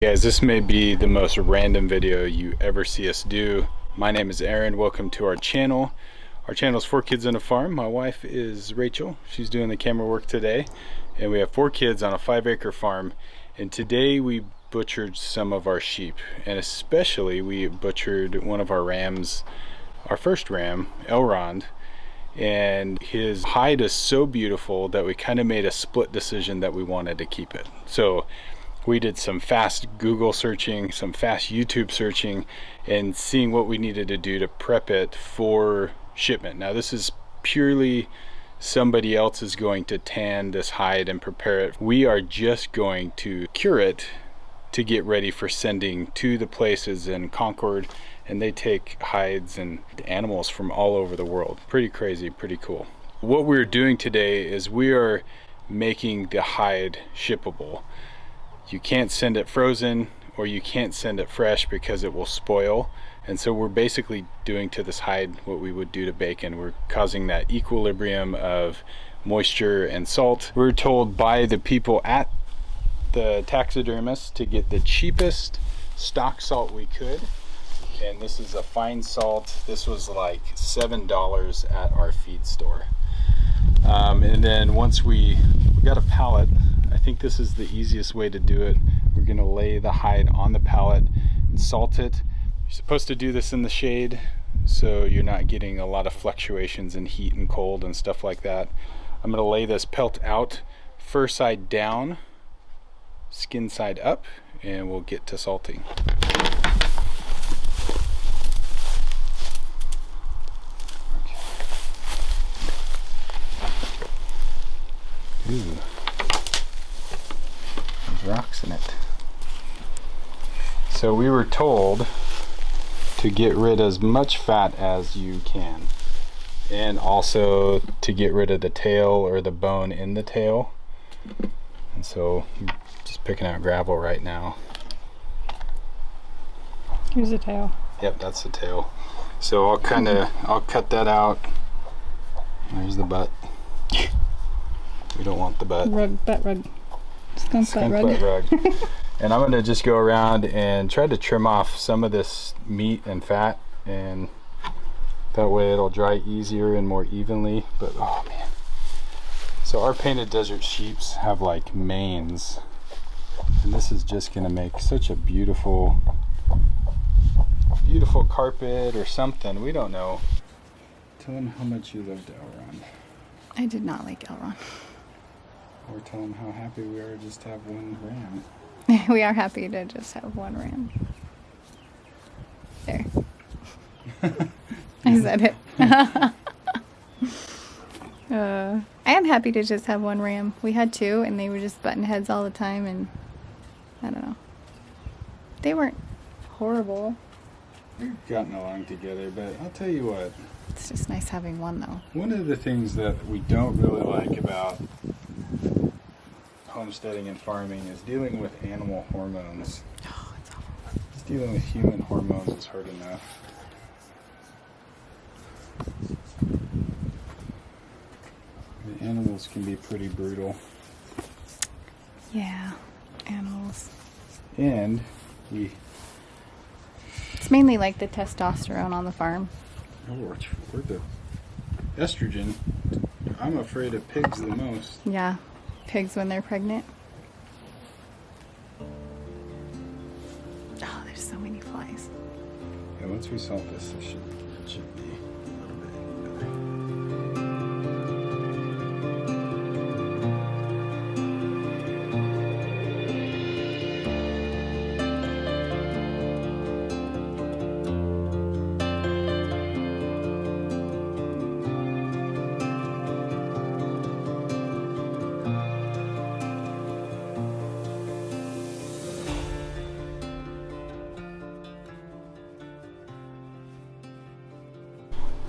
Guys, this may be the most random video you ever see us do. My name is Aaron. Welcome to our channel. Our channel is 4 Kids on a Farm. My wife is Rachel. She's doing the camera work today. And we have 4 kids on a 5-acre farm. And today we butchered some of our sheep. And especially we butchered one of our rams, our first ram, Elrond. And his hide is so beautiful that we kind of made a split decision that we wanted to keep it. So we did some fast Google searching, some fast YouTube searching, and seeing what we needed to do to prep it for shipment. Now this is purely somebody else is going to tan this hide and prepare it. We are just going to cure it to get ready for sending to the places in Concord, and they take hides and animals from all over the world. Pretty crazy, pretty cool. What we're doing today is we are making the hide shippable. You can't send it frozen or you can't send it fresh because it will spoil. And so we're basically doing to this hide what we would do to bacon. We're causing that equilibrium of moisture and salt. We're told by the people at the taxidermist to get the cheapest stock salt we could. And this is a fine salt. This was like $7 at our feed store. And then once we got a pallet, I think this is the easiest way to do it. We're gonna lay the hide on the pallet and salt it. You're supposed to do this in the shade so you're not getting a lot of fluctuations in heat and cold and stuff like that. I'm gonna lay this pelt out, fur side down, skin side up, and we'll get to salting. Ooh. Rocks in it. So we were told to get rid as much fat as you can, and also to get rid of the tail or the bone in the tail. And so I'm just picking out gravel right now. Here's the tail. Yep, that's the tail. So I'll cut that out. There's the butt. We don't want the butt. Butt rug. Skunk butt rug. And I'm gonna just go around and try to trim off some of this meat and fat, and that way it'll dry easier and more evenly. But oh man. So our painted desert sheeps have like manes, and this is just gonna make such a beautiful carpet or something. We don't know. Tell them how much you loved Elrond. I did not like Elrond. Or tell them how happy we are just to have one ram. We are happy to just have one ram. There. I said it. I am happy to just have one ram. We had 2 and they were just butting heads all the time, and I don't know. They weren't horrible. We've gotten along together, but I'll tell you what. It's just nice having one though. One of the things that we don't really like about homesteading and farming is dealing with animal hormones. Oh, it's awful. Just dealing with human hormones is hard enough. The animals can be pretty brutal. Yeah, animals. And it's mainly like the testosterone on the farm. or the estrogen. I'm afraid of pigs the most. Yeah, pigs when they're pregnant. Oh, there's so many flies. Yeah, once we salt this, it should be a little bit better.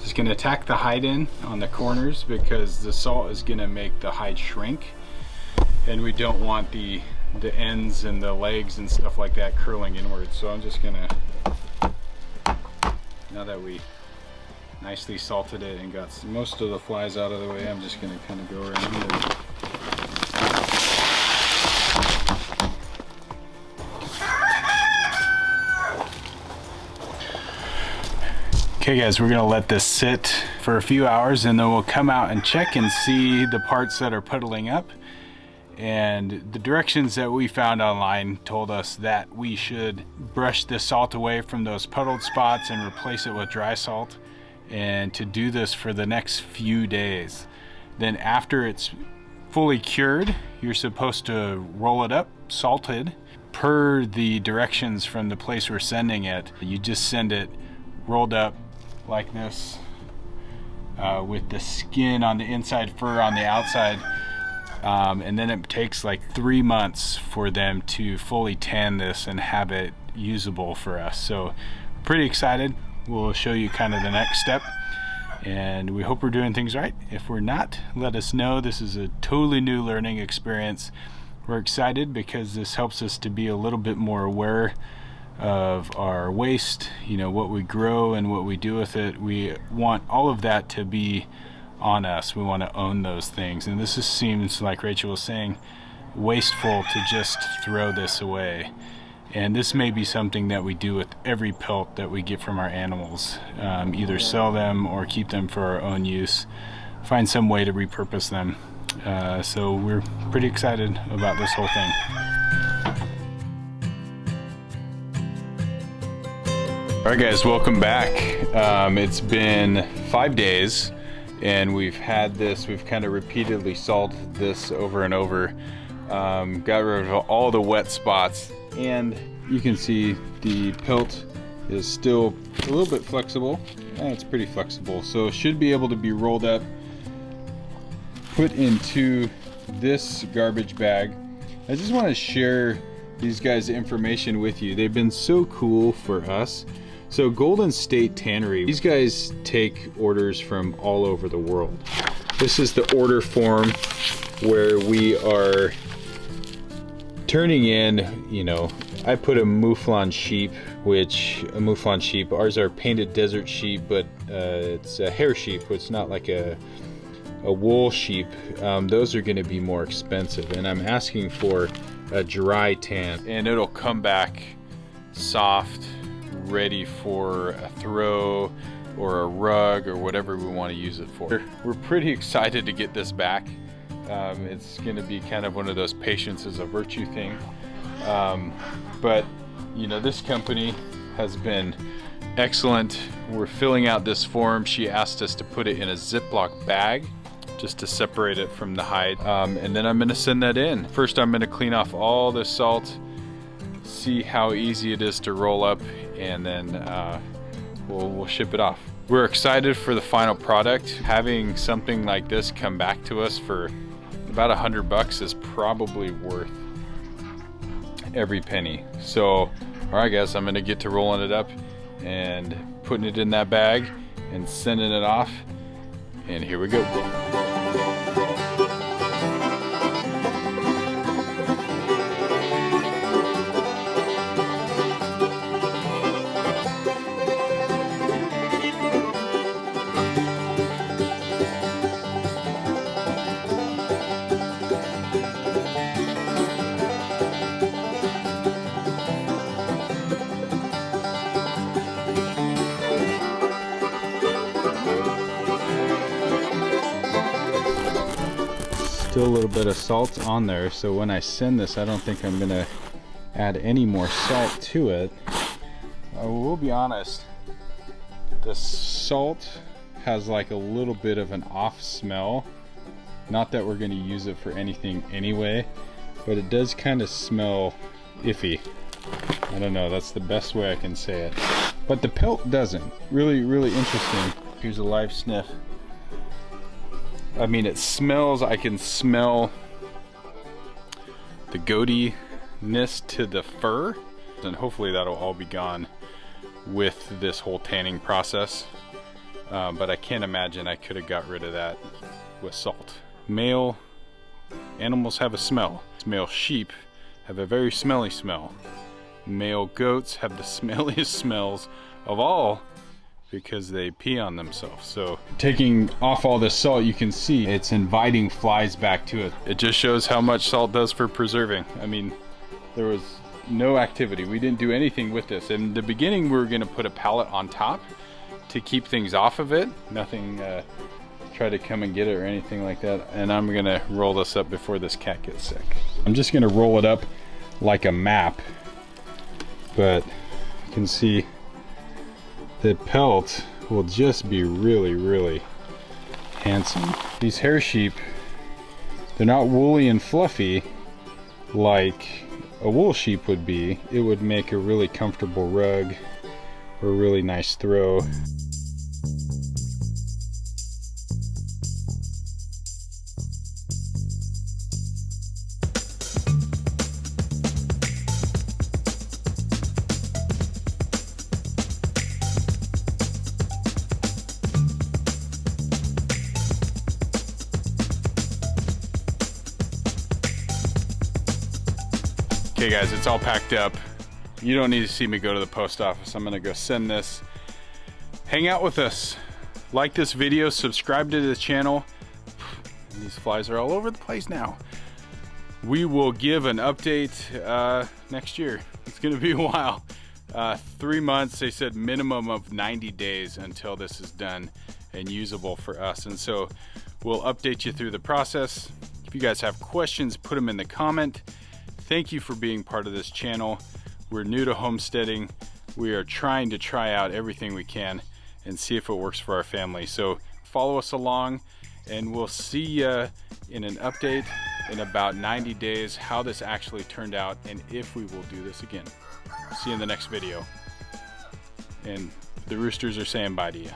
Just going to tack the hide in on the corners because the salt is going to make the hide shrink, and we don't want the ends and the legs and stuff like that curling inwards. So I'm just going to, now that we nicely salted it and got most of the flies out of the way, I'm just going to kind of go around and Okay guys, we're gonna let this sit for a few hours and then we'll come out and check and see the parts that are puddling up. And the directions that we found online told us that we should brush the salt away from those puddled spots and replace it with dry salt, and to do this for the next few days. Then after it's fully cured, you're supposed to roll it up, salted, per the directions from the place we're sending it. You just send it rolled up like this, with the skin on the inside, fur on the outside. And then it takes like 3 months for them to fully tan this and have it usable for us. So pretty excited. We'll show you kind of the next step, and we hope we're doing things right. If we're not, let us know. This is a totally new learning experience. We're excited because this helps us to be a little bit more aware of our waste, you know, what we grow and what we do with it. We want all of that to be on us. We want to own those things, and this just seems, like Rachel was saying, wasteful to just throw this away. And this may be something that we do with every pelt that we get from our animals, either sell them or keep them for our own use, find some way to repurpose them. So we're pretty excited about this whole thing. All right guys, welcome back. It's been 5 days and we've had this, we've kind of repeatedly salted this over and over. Got rid of all the wet spots, and you can see the pelt is still a little bit flexible. It's pretty flexible, so it should be able to be rolled up, put into this garbage bag. I just want to share these guys' information with you. They've been so cool for us. So Golden State Tannery, these guys take orders from all over the world. This is the order form where we are turning in, you know, I put a mouflon sheep, ours are painted desert sheep, but it's a hair sheep, it's not like a wool sheep. Those are gonna be more expensive, and I'm asking for a dry tan, and it'll come back soft, ready for a throw or a rug or whatever we want to use it for. We're pretty excited to get this back. It's going to be kind of one of those patience is a virtue thing. But you know, this company has been excellent. We're filling out this form. She asked us to put it in a Ziploc bag just to separate it from the hide. And then I'm going to send that in. First, I'm going to clean off all the salt, see how easy it is to roll up, and then we'll ship it off. We're excited for the final product. Having something like this come back to us for about $100 is probably worth every penny. So, all right guys, I'm gonna get to rolling it up and putting it in that bag and sending it off, and here we go. Still a little bit of salt on there, so when I send this, I don't think I'm gonna add any more salt to it. I will be honest, the salt has like a little bit of an off smell. Not that we're gonna use it for anything anyway, but it does kind of smell iffy. I don't know, that's the best way I can say it. But the pelt doesn't. Really, really interesting. Here's a live sniff. I mean, it smells, I can smell the goatiness to the fur, and hopefully that'll all be gone with this whole tanning process. But I can't imagine I could have got rid of that with salt. Male animals have a smell. Male sheep have a very smelly smell. Male goats have the smelliest smells of all because they pee on themselves. So taking off all this salt, you can see it's inviting flies back to it. It just shows how much salt does for preserving. I mean, there was no activity. We didn't do anything with this. In the beginning, we were gonna put a pallet on top to keep things off of it. Nothing try to come and get it or anything like that. And I'm gonna roll this up before this cat gets sick. I'm just gonna roll it up like a map, but you can see the pelt will just be really, really handsome. These hair sheep, they're not woolly and fluffy like a wool sheep would be. It would make a really comfortable rug or a really nice throw. Okay guys, it's all packed up. You don't need to see me go to the post office. I'm gonna go send this. Hang out with us. Like this video, subscribe to the channel. These flies are all over the place now. We will give an update next year. It's gonna be a while. 3 months, they said minimum of 90 days until this is done and usable for us. And so we'll update you through the process. If you guys have questions, put them in the comment. Thank you for being part of this channel. We're new to homesteading. We are trying to try out everything we can and see if it works for our family. So follow us along and we'll see you in an update in about 90 days, how this actually turned out and if we will do this again. See you in the next video. And the roosters are saying bye to you.